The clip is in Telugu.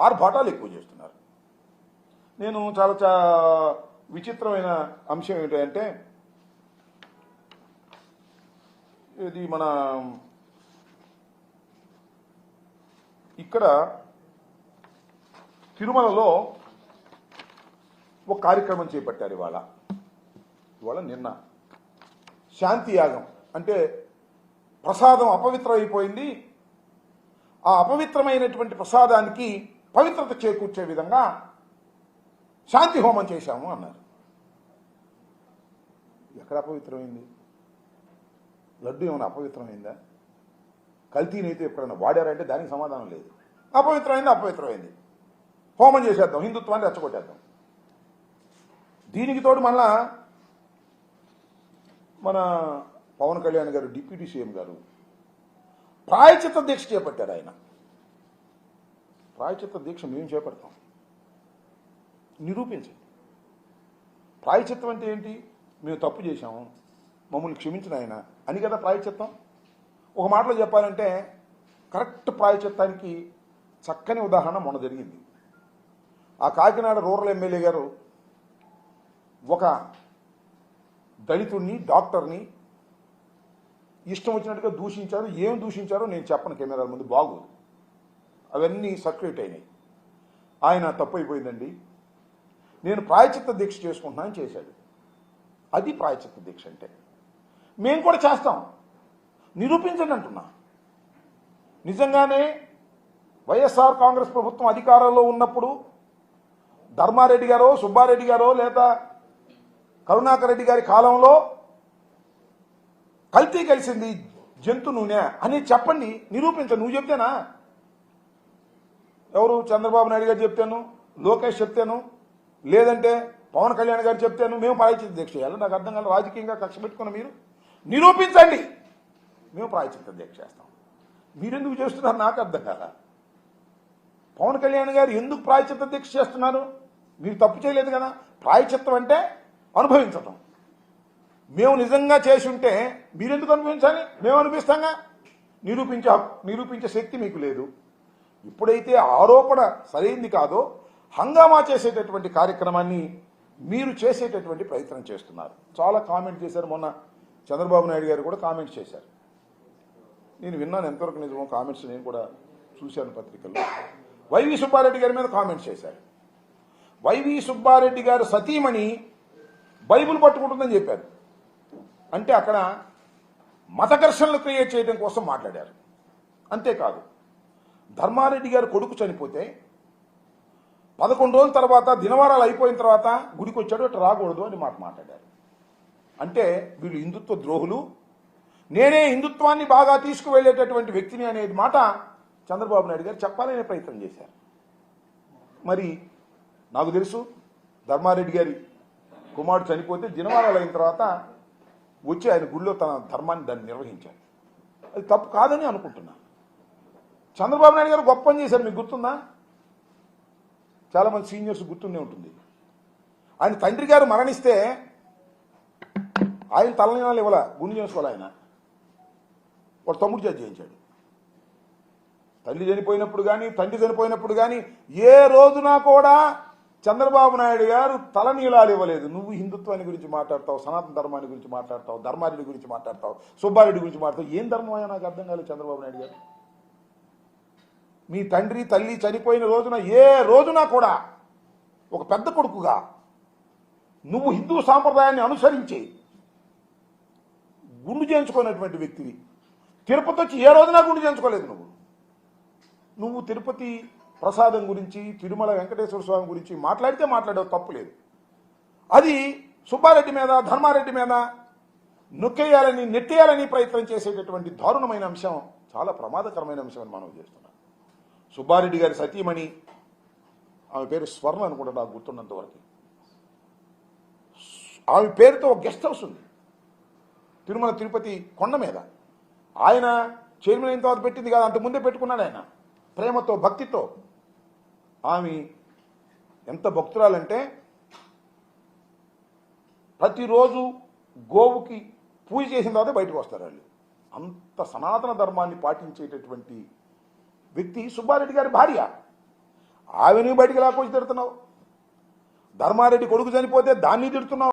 ఆర్భాటాలు ఎక్కువ చేస్తున్నారు. నేను చాలా విచిత్రమైన అంశం ఏంటంటే, ఇది మన ఇక్కడ తిరుమలలో ఒక కార్యక్రమం చేపట్టారు. ఇవాళ నిన్న శాంతి యాగం అంటే ప్రసాదం అపవిత్రం అయిపోయింది, ఆ అపవిత్రమైనటువంటి ప్రసాదానికి పవిత్రత చేకూర్చే విధంగా శాంతి హోమం చేశాము అన్నారు. ఎక్కడ అపవిత్రమైంది? లడ్డు ఏమైనా అపవిత్రమైందా? కల్తీనైతే ఎప్పుడైనా వాడారంటే దానికి సమాధానం లేదు. అపవిత్రమైంది హోమం చేసేద్దాం, హిందుత్వాన్ని రెచ్చగొట్టేద్దాం. దీనికి తోడు మళ్ళా మన పవన్ కళ్యాణ్ గారు, డిప్యూటీ సీఎం గారు ప్రాయచిత్త దీక్ష చేపట్టారు. ఆయన ప్రాయచిత్త దీక్ష మేము చేపడతాం, నిరూపించండి. ప్రాయచిత్తం అంటే ఏంటి? మేము తప్పు చేశాము, మమ్మల్ని క్షమించిన ఆయన అని కదా ప్రాయచిత్తం. ఒక మాటలో చెప్పాలంటే కరెక్ట్ ప్రాయచిత్తానికి చక్కని ఉదాహరణ మొన్న జరిగింది. ఆ కాకినాడ రూరల్ ఎమ్మెల్యే గారు ఒక దళితుడిని, డాక్టర్ని ఇష్టం వచ్చినట్టుగా దూషించారు. ఏం దూషించారో నేను చెప్పను, కెమెరాల ముందు బాగోదు, అవన్నీ సర్క్యులేట్ అయినాయి. ఆయన తప్పు అయిపోయిందండి, నేను ప్రాయచిత్త దీక్ష చేసుకుంటున్నానని చేశాడు. అది ప్రాయచిత్త దీక్ష అంటే. మేము కూడా చేస్తాం, నిరూపించండి అంటున్నా. నిజంగానే వైఎస్ఆర్ కాంగ్రెస్ ప్రభుత్వం అధికారంలో ఉన్నప్పుడు ధర్మారెడ్డి గారో, సుబ్బారెడ్డి గారో, లేదా కరుణాకర్ రెడ్డి గారి కాలంలో కల్తీ కలిసింది జంతు నూనె అని చెప్పండి, నిరూపించండి. నువ్వు చెప్తేనా? ఎవరు? చంద్రబాబు నాయుడు గారు చెప్తాను, లోకేష్ చెప్తాను, లేదంటే పవన్ కళ్యాణ్ గారు చెప్తాను. మేము ప్రాయచిత్త దీక్ష చేయాలి? నాకు అర్థం కాదు. రాజకీయంగా కక్ష పెట్టుకున్న మీరు నిరూపించండి, మేము ప్రాయచిత్త దీక్ష చేస్తాం. మీరెందుకు చేస్తున్నారు నాకు అర్థం కాదా. పవన్ కళ్యాణ్ గారు ఎందుకు ప్రాయచిత్త దీక్ష చేస్తున్నారు? మీరు తప్పు చేయలేదు కదా. ప్రాయచిత్తం అంటే అనుభవించటం. మేము నిజంగా చేసి ఉంటే మీరెందుకు అనుభవించాలి? మేము అనిపిస్తాంగా. నిరూపించే శక్తి మీకు లేదు. ఇప్పుడైతే ఆరోపణ సరైంది కాదో హంగామా చేసేటటువంటి కార్యక్రమాన్ని మీరు చేసేటటువంటి ప్రయత్నం చేస్తున్నారు. చాలా కామెంట్ చేశారు. మొన్న చంద్రబాబు నాయుడు గారు కూడా కామెంట్స్ చేశారు. నేను విన్నాను, ఎంతవరకు నిజమో కామెంట్స్ నేను కూడా చూశాను పత్రికల్లో. వైవి సుబ్బారెడ్డి గారి మీద కామెంట్స్ చేశారు. వైవి సుబ్బారెడ్డి గారు సతీమణి బైబిల్ పట్టుకుంటుందని చెప్పారు. అంటే అక్కడ మత ఘర్షణలు క్రియేట్ చేయడం కోసం మాట్లాడారు. అంతేకాదు, ధర్మారెడ్డి గారు కొడుకు చనిపోతే 11 రోజుల తర్వాత, దినవారాలు అయిపోయిన తర్వాత గుడికి వచ్చాడు, అటు రాకూడదు అని మాట్లాడారు. అంటే వీళ్ళు హిందుత్వ ద్రోహులు, నేనే హిందుత్వాన్ని బాగా తీసుకువెళ్ళేటటువంటి వ్యక్తిని అనేది మాట చంద్రబాబు నాయుడు గారు చెప్పాలనే ప్రయత్నం చేశారు. మరి నాకు తెలుసు, ధర్మారెడ్డి గారి కుమారుడు చనిపోతే దినవారాలు అయిన తర్వాత వచ్చి ఆయన గుళ్ళో తన ధర్మాన్ని దాన్ని నిర్వహించారు. అది తప్పు కాదని అనుకుంటున్నా. చంద్రబాబు నాయుడు గారు గొప్ప పని చేశారు. మీకు గుర్తుందా? చాలామంది సీనియర్స్ గుర్తుండే ఉంటుంది. ఆయన తండ్రి గారు మరణిస్తే ఆయన తలనీలాలు ఇవ్వాల, గుండె చేసుకోవాలి. ఆయన వాడు తమ్ముడు చేత చేయించాడు. తల్లి చనిపోయినప్పుడు కానీ, తండ్రి చనిపోయినప్పుడు కానీ ఏ రోజున కూడా చంద్రబాబు నాయుడు గారు తలనీలాలు ఇవ్వలేదు. నువ్వు హిందుత్వాన్ని గురించి మాట్లాడతావు, సనాతన ధర్మాన్ని గురించి మాట్లాడతావు, ధర్మారెడ్డి గురించి మాట్లాడతావు, సుబ్బారెడ్డి గురించి మాట్లాడతావు. ఏం ధర్మం అయ్యా నాకు అర్థం కాలేదు చంద్రబాబు నాయుడు గారు. మీ తండ్రి తల్లి చనిపోయిన రోజున ఏ రోజున కూడా ఒక పెద్ద కొడుకుగా నువ్వు హిందూ సాంప్రదాయాన్ని అనుసరించి గుండు చేయించుకున్నటువంటి వ్యక్తివి. తిరుపతి వచ్చి ఏ రోజున గుండు చేయించుకోలేదు. నువ్వు తిరుపతి ప్రసాదం గురించి, తిరుమల వెంకటేశ్వర స్వామి గురించి మాట్లాడితే మాట్లాడేవు, తప్పు లేదు. అది సుబ్బారెడ్డి మీద, ధర్మారెడ్డి మీద నొక్కేయాలని, నెట్టేయాలని ప్రయత్నం చేసేటటువంటి దారుణమైన అంశం, చాలా ప్రమాదకరమైన అంశం అని మనం చేస్తున్నాం. సుబ్బారెడ్డి గారి సతీమణి, ఆమె పేరు స్వర్ణ అనుకుంటా నాకు గుర్తున్నంతవరకు, ఆమె పేరుతో ఒక గెస్ట్ హౌస్ ఉంది తిరుమల తిరుపతి కొండ మీద. ఆయన చైర్మన్ అయిన తర్వాత పెట్టింది కాదు, అంతకుముందే పెట్టుకున్నాడు ఆయన ప్రేమతో, భక్తితో. ఆమె ఎంత భక్తురాలంటే ప్రతిరోజు గోవుకి పూజ చేసిన తర్వాత బయటకు వస్తారు వాళ్ళు. అంత సనాతన ధర్మాన్ని పాటించేటటువంటి వ్యక్తి సుబ్బారెడ్డి గారి భార్య. ఆవిని బయటికి లాక్కొచ్చి తిడుతున్నావు. ధర్మారెడ్డి కొడుకు చనిపోతే దాన్ని తిడుతున్నావు.